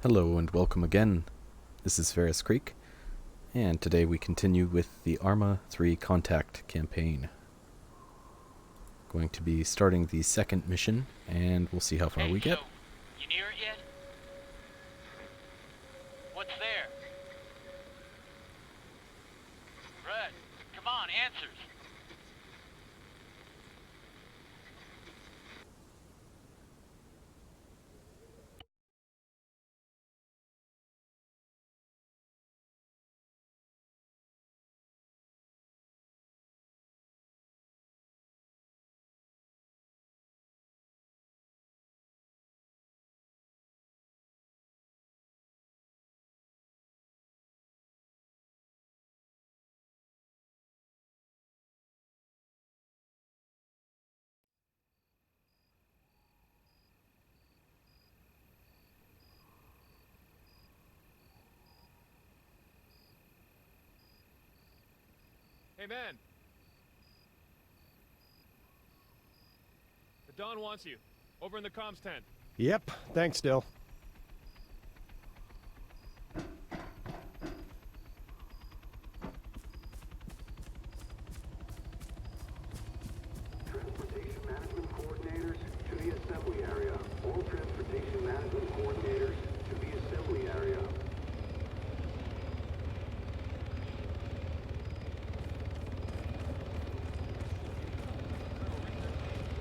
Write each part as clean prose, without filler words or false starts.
Hello and welcome again. This is Ferrous Creek, and today we continue with the ArmA 3 Contact campaign. Going to be starting the second mission, and we'll see how far we get. So, you near it yet? What's there? Red, come on, answers. Hey, man. The Dawn wants you. Over in the comms tent. Yep, thanks, Dill. Transportation management coordinators to the assembly area. All transportation management coordinators to the assembly area.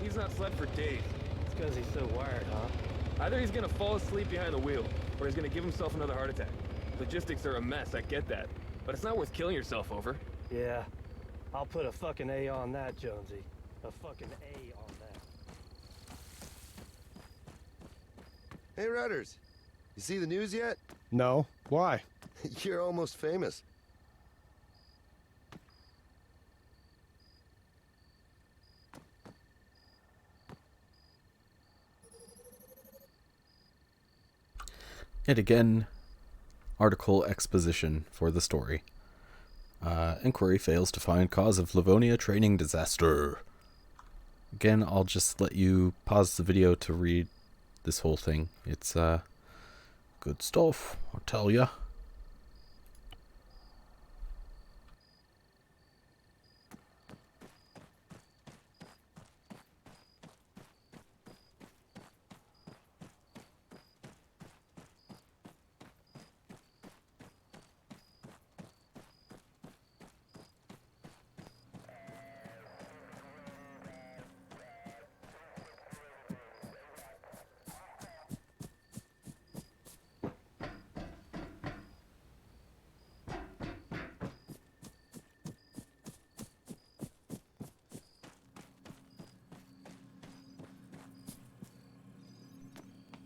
He's not slept for days. It's because he's so wired, huh? Either he's gonna fall asleep behind the wheel, or he's gonna give himself another heart attack. Logistics are a mess, I get that. But it's not worth killing yourself over. Yeah. I'll put a fucking A on that, Jonesy. A fucking A on that. Hey, Rudders. You see the news yet? No, why? You're almost famous. Yet again, article exposition for the story. Inquiry fails to find cause of Livonia training disaster. Again, I'll just let you pause the video to read this whole thing. It's good stuff, I'll tell ya.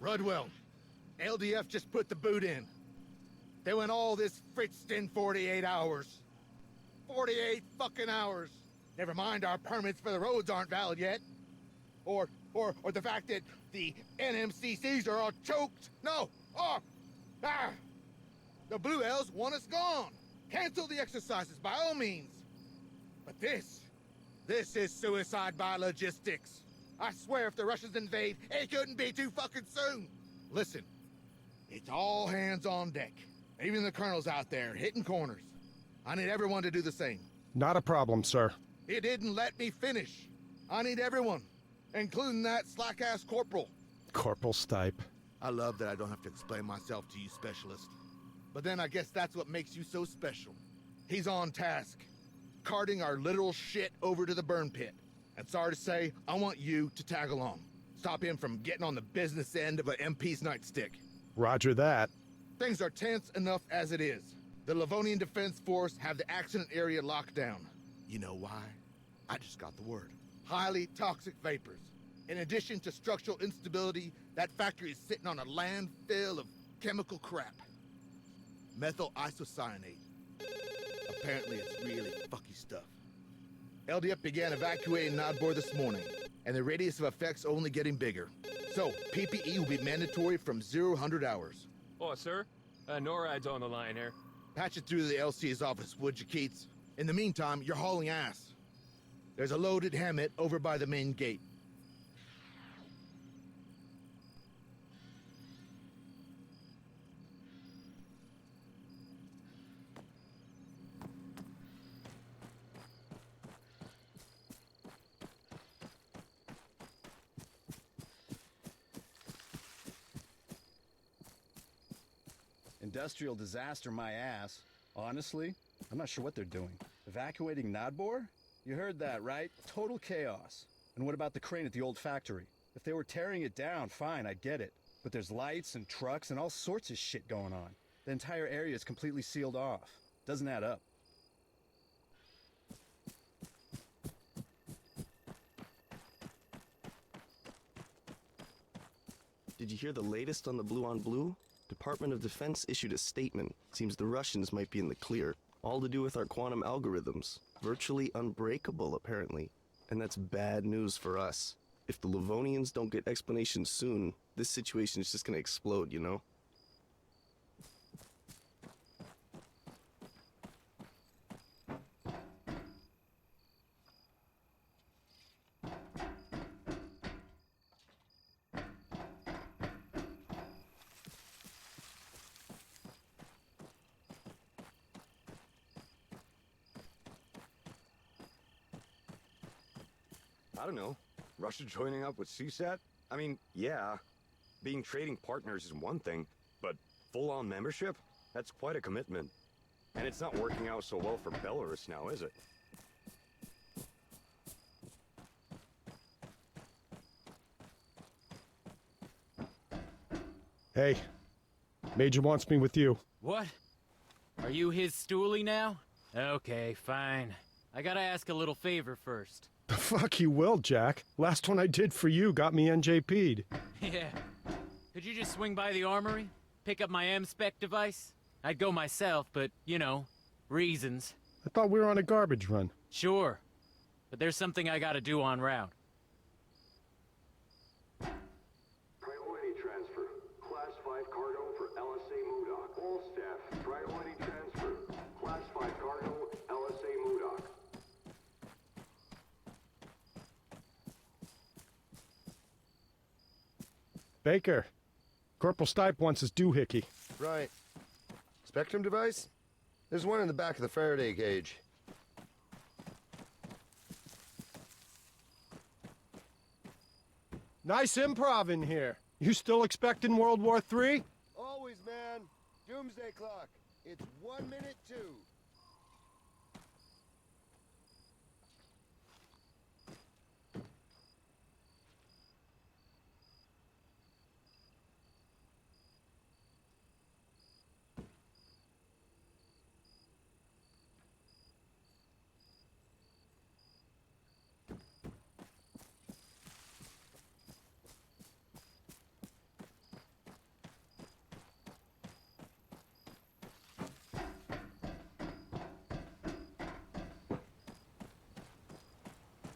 Rudwell, LDF just put the boot in. They went all this fritzed in 48 hours. 48 fucking hours. Never mind our permits for the roads aren't valid yet. Or the fact that the NMCCs are all choked. No! The Blue Elves want us gone. Cancel the exercises by all means. But this is suicide by logistics. I swear if the Russians invade, it couldn't be too fucking soon. Listen, it's all hands on deck. Even the colonel's out there, hitting corners. I need everyone to do the same. Not a problem, sir. It didn't let me finish. I need everyone, including that slack-ass corporal. Corporal Stipe. I love that I don't have to explain myself to you, specialist. But then I guess that's what makes you so special. He's on task, carting our literal shit over to the burn pit. And sorry to say, I want you to tag along. Stop him from getting on the business end of an MP's nightstick. Roger that. Things are tense enough as it is. The Livonian Defense Force have the accident area locked down. You know why? I just got the word. Highly toxic vapors. In addition to structural instability, that factory is sitting on a landfill of chemical crap. Methyl isocyanate. Apparently it's really fucky stuff. LDF began evacuating Nodbor this morning, and the radius of effects only getting bigger. So, PPE will be mandatory from 0-100 hours. Oh, sir? NORAD's on the line here. Patch it through to the LC's office, would you, Keats? In the meantime, you're hauling ass. There's a loaded Hammett over by the main gate. industrial disaster my ass. Honestly, I'm not sure what they're doing. Evacuating Nadbor? You heard that, right? Total chaos. And what about the crane at the old factory? If they were tearing it down, fine, I get it. But there's lights and trucks and all sorts of shit going on. The entire area is completely sealed off. Doesn't add up. Did you hear the latest on the Blue on Blue? Department of Defense issued a statement. Seems the Russians might be in the clear. All to do with our quantum algorithms. Virtually unbreakable, apparently. And that's bad news for us. If the Livonians don't get explanations soon, this situation is just gonna explode, you know? I don't know. Russia joining up with CSAT? I mean, yeah, being trading partners is one thing, but full-on membership? That's quite a commitment. And it's not working out so well for Belarus now, is it? Hey, Major wants me with you. What? Are you his stoolie now? Okay, fine. I gotta ask a little favor first. The fuck you will, Jack. Last one I did for you got me NJP'd. Yeah. Could you just swing by the armory? Pick up my M-Spec device? I'd go myself, but, you know, reasons. I thought we were on a garbage run. Sure. But there's something I gotta do en route. Priority transfer. Class 5 cargo for LSA Modoc. All staff, priority transfer. Class 5 cargo, LSA Modoc. Baker, Corporal Stipe wants his doohickey. Right. Spectrum device? There's one in the back of the Faraday cage. Nice improv in here. You still expecting World War III? Always, man. Doomsday clock. It's 1 minute 2.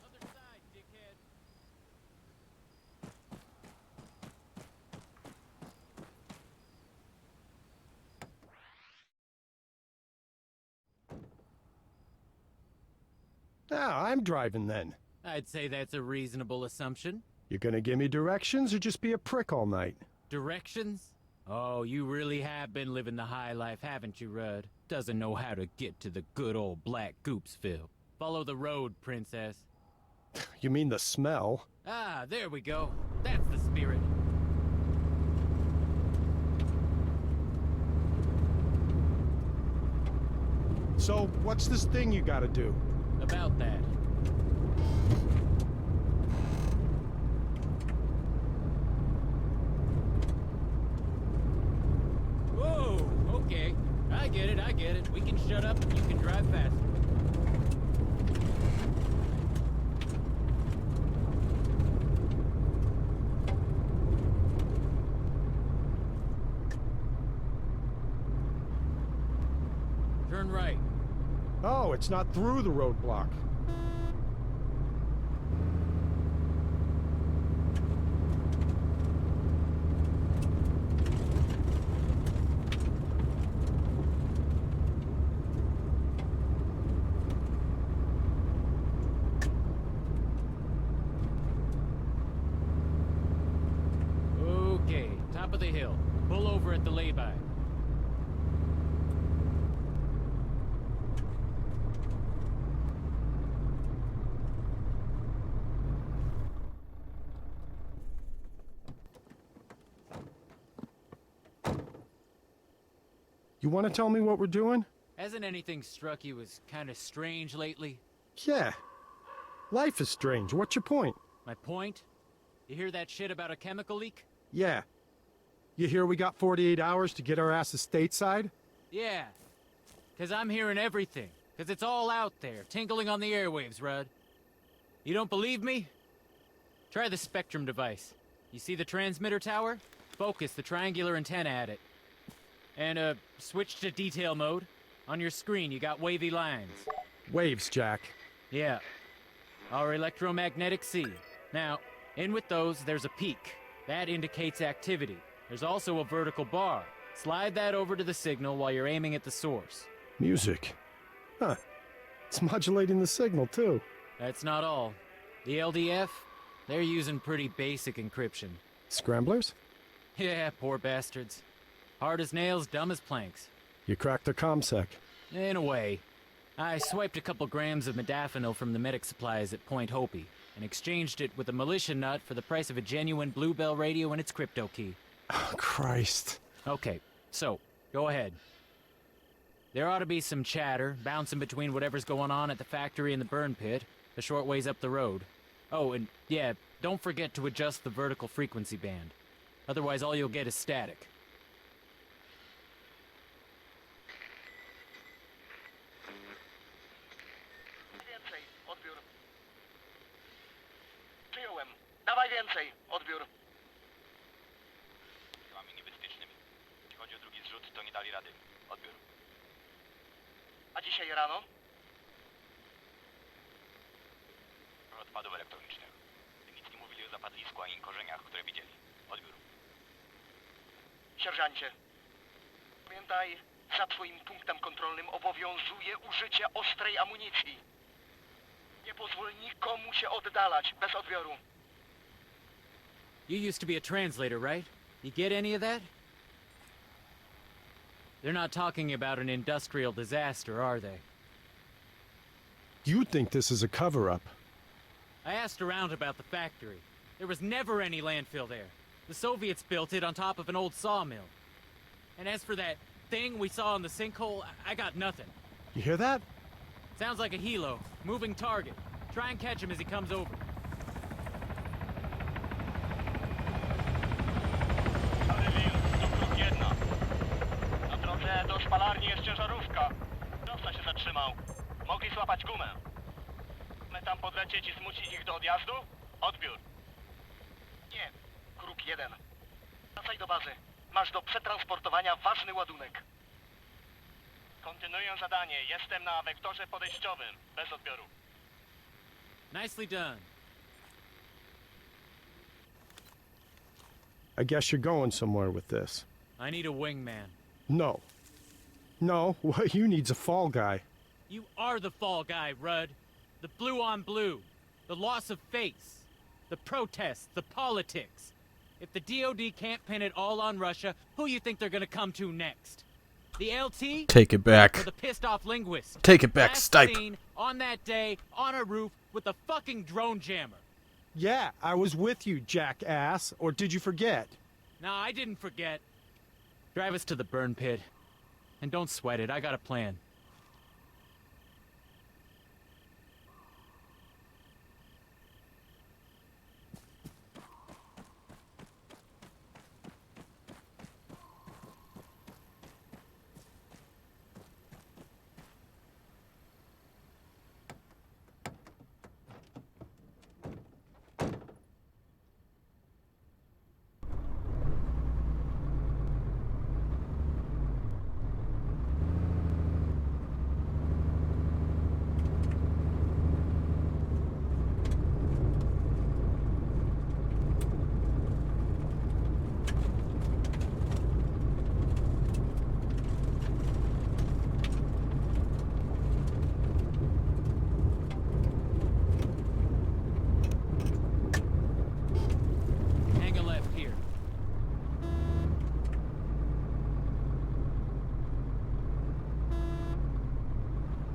Other side, dickhead. Ah, I'm driving then. I'd say that's a reasonable assumption. You gonna give me directions or just be a prick all night? Directions? Oh, you really have been living the high life, haven't you, Rudd? Doesn't know how to get to the good old Black Goopsville. Follow the road, princess. You mean the smell? Ah, there we go. That's the spirit. So, what's this thing you gotta do? About that. Whoa, okay. I get it, I get it. We can shut up and you can drive faster. Turn right. Oh, it's not through the roadblock. Okay, top of the hill. Pull over at the lay-by. You want to tell me what we're doing? Hasn't anything struck you as kind of strange lately? Yeah. Life is strange. What's your point? My point? You hear that shit about a chemical leak? Yeah. You hear we got 48 hours to get our asses stateside? Yeah. 'Cause I'm hearing everything. 'Cause it's all out there, tinkling on the airwaves, Rudd. You don't believe me? Try the Spectrum device. You see the transmitter tower? Focus the triangular antenna at it. And, switch to detail mode. On your screen, you got wavy lines. Waves, Jack. Yeah. Our electromagnetic sea. Now, in with those, there's a peak. That indicates activity. There's also a vertical bar. Slide that over to the signal while you're aiming at the source. Music. Huh. It's modulating the signal, too. That's not all. The LDF, they're using pretty basic encryption. Scramblers? Yeah, poor bastards. Hard as nails, dumb as planks. You cracked their comsec. In a way. I swiped a couple grams of modafinil from the medic supplies at Point Hopi and exchanged it with a militia nut for the price of a genuine Bluebell radio and its crypto key. Oh, Christ. Okay, so, go ahead. There ought to be some chatter, bouncing between whatever's going on at the factory and the burn pit, a short ways up the road. Oh, and yeah, don't forget to adjust the vertical frequency band. Otherwise, all you'll get is static. Więcej, odbiór. Przyjąłem. Dawaj więcej, odbiór. Siłami niebezpiecznymi. Jeśli chodzi o drugi zrzut, to nie dali rady. Odbiór. A dzisiaj rano? Odpadów elektronicznych. Nic nie mówili o zapadlisku ani korzeniach, które widzieli. Odbiór. Sierżancie. Pamiętaj, za twoim punktem kontrolnym obowiązuje użycie ostrej amunicji. Nie pozwól nikomu się oddalać bez odbioru. You used to be a translator, right? You get any of that? They're not talking about an industrial disaster, are they? You think this is a cover-up? I asked around about the factory. There was never any landfill there. The Soviets built it on top of an old sawmill. And as for that thing we saw in the sinkhole, I got nothing. You hear that? Sounds like a helo. Moving target. Try and catch him as he comes over. Na drodze do spalarni jest ciężarówka. Kierowca się zatrzymał. Mogli złapać gumę. My tam podlecieć i zmusić ich do odjazdu? Odbiór. Nie, Kruk 1. Wracaj do bazy. Masz do przetransportowania ważny ładunek. Kontynuuję zadanie. Jestem na wektorze podejściowym. Bez odbioru. Nicely done. I guess you're going somewhere with this. I need a wingman. No. No, what you need's a fall guy. You are the fall guy, Rudd. The blue on blue. The loss of face. The protests. The politics. If the DOD can't pin it all on Russia, who you think they're gonna come to next? The LT? Take it back. Or the pissed off linguist? Take it back, Last Stipe. seen on that day, on a roof, with a fucking drone jammer. Yeah, I was with you, jackass. Or did you forget? Nah, I didn't forget. Drive us to the burn pit. And don't sweat it, I got a plan.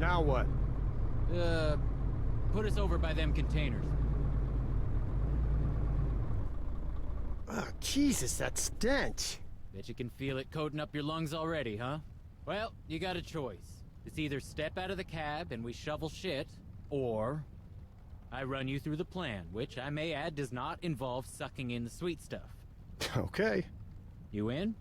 Now what? Put us over by them containers. Oh, Jesus, that stench. Bet you can feel it coating up your lungs already, huh? Well, you got a choice. It's either step out of the cab and we shovel shit, or I run you through the plan, which I may add does not involve sucking in the sweet stuff. Okay. You in?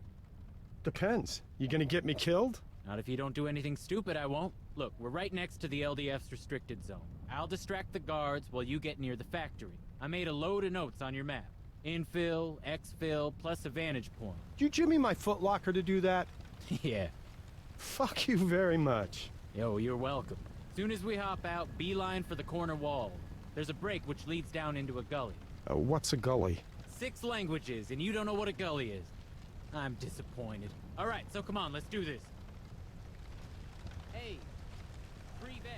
Depends. You gonna get me killed? Not if you don't do anything stupid, I won't. Look, we're right next to the LDF's restricted zone. I'll distract the guards while you get near the factory. I made a load of notes on your map. Infill, exfil, plus a vantage point. You jimmy my footlocker to do that? Yeah. Fuck you very much. Yo, you're welcome. Soon as we hop out, beeline for the corner wall. There's a break which leads down into a gully. What's a gully? 6 languages, and you don't know what a gully is. I'm disappointed. All right, so come on, let's do this. Hey, free bet.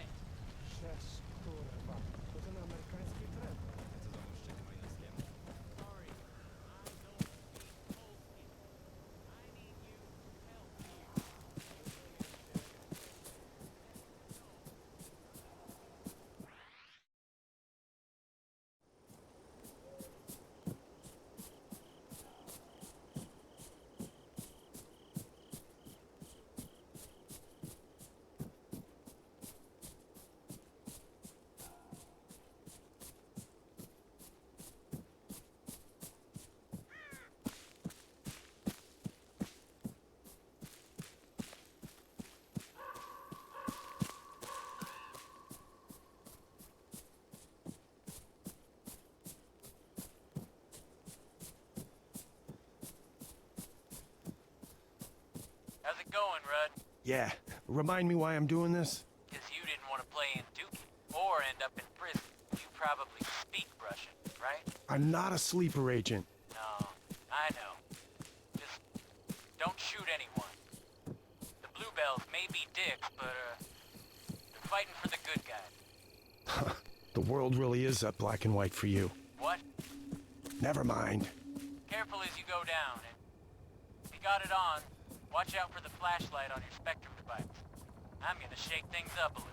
How's it going, Rudd? Yeah. Remind me why I'm doing this? Because you didn't want to play in Dookie or end up in prison. You probably speak Russian, right? I'm not a sleeper agent. No, I know. Just don't shoot anyone. The Bluebells may be dicks, but, they're fighting for the good guys. The world really is that black and white for you. What? Never mind. Careful as you go down, and if you got it on, watch out for the flashlight on your Spectrum device. I'm gonna shake things up a little.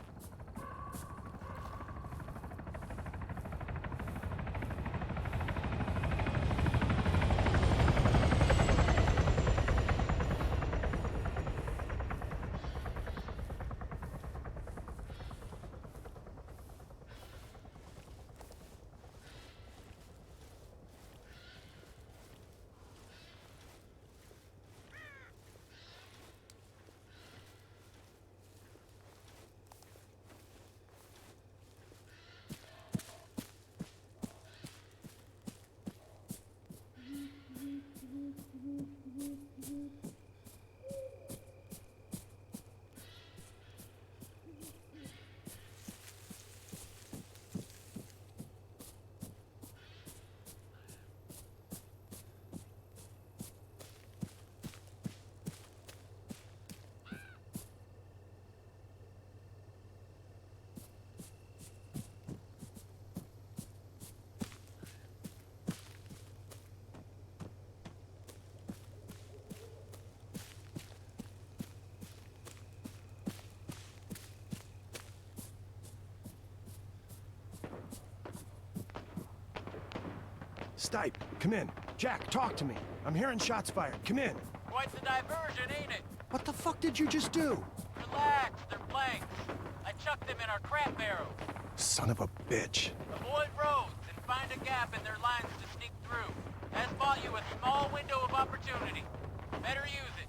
Stipe, come in. Jack, talk to me. I'm hearing shots fired. Come in. Quite the diversion, ain't it? What the fuck did you just do? Relax, they're blanks. I chucked them in our crap barrels. Son of a bitch. Avoid roads and find a gap in their lines to sneak through. That's bought you a small window of opportunity. Better use it.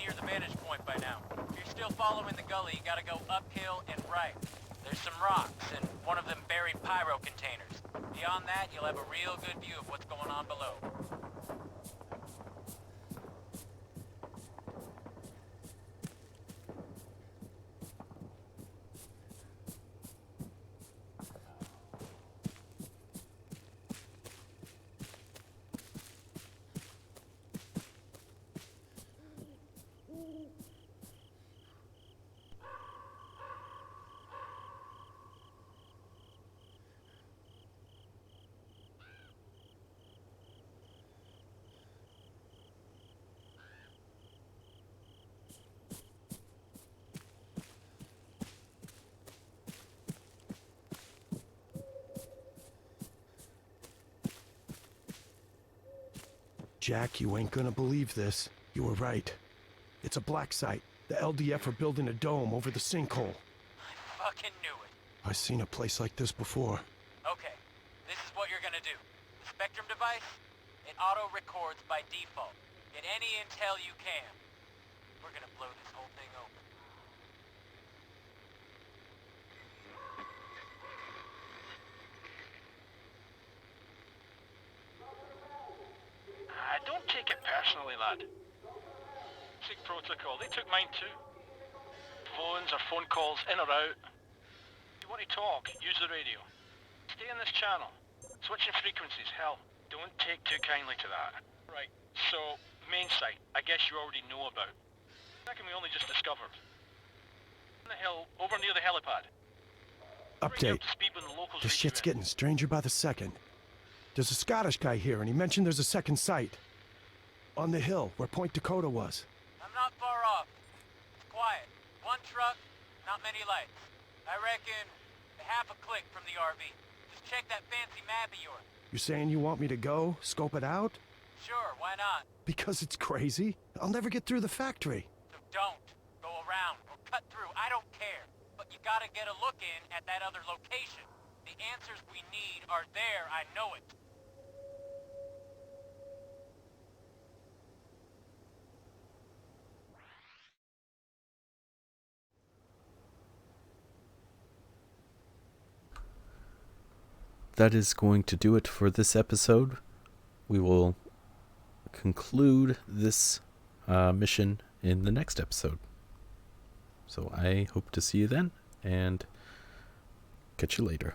near the vantage point by now. If you're still following the gully, you gotta go uphill and right. There's some rocks and one of them buried pyro containers. Beyond that, you'll have a real good view of what's going on below. Jack, you ain't gonna believe this. You were right. It's a black site. The LDF are building a dome over the sinkhole. I fucking knew it. I've seen a place like this before. Okay, this is what you're gonna do. The Spectrum device, it auto-records by default. Get any intel you can. We're gonna blow this whole thing open. Don't take it personally, lad. Take protocol. They took mine too. Phones or phone calls in or out. If you want to talk, use the radio. Stay in this channel. Switching frequencies, hell, don't take too kindly to that. Right, so, main site, I guess you already know about. Second, we only just discovered. On the hill, over near the helipad. Update. This shit's getting stranger by the second. There's a Scottish guy here, and he mentioned there's a second site. On the hill, where Point Dakota was. I'm not far off. It's quiet. One truck, not many lights. I reckon half a click from the RV. Just check that fancy map of yours. You're saying you want me to go, scope it out? Sure, why not? Because it's crazy. I'll never get through the factory. So don't. Go around or cut through. I don't care. But you gotta get a look in at that other location. The answers we need are there, I know it. That is going to do it for this episode. We will conclude this mission in the next episode. So I hope to see you then, and catch you later.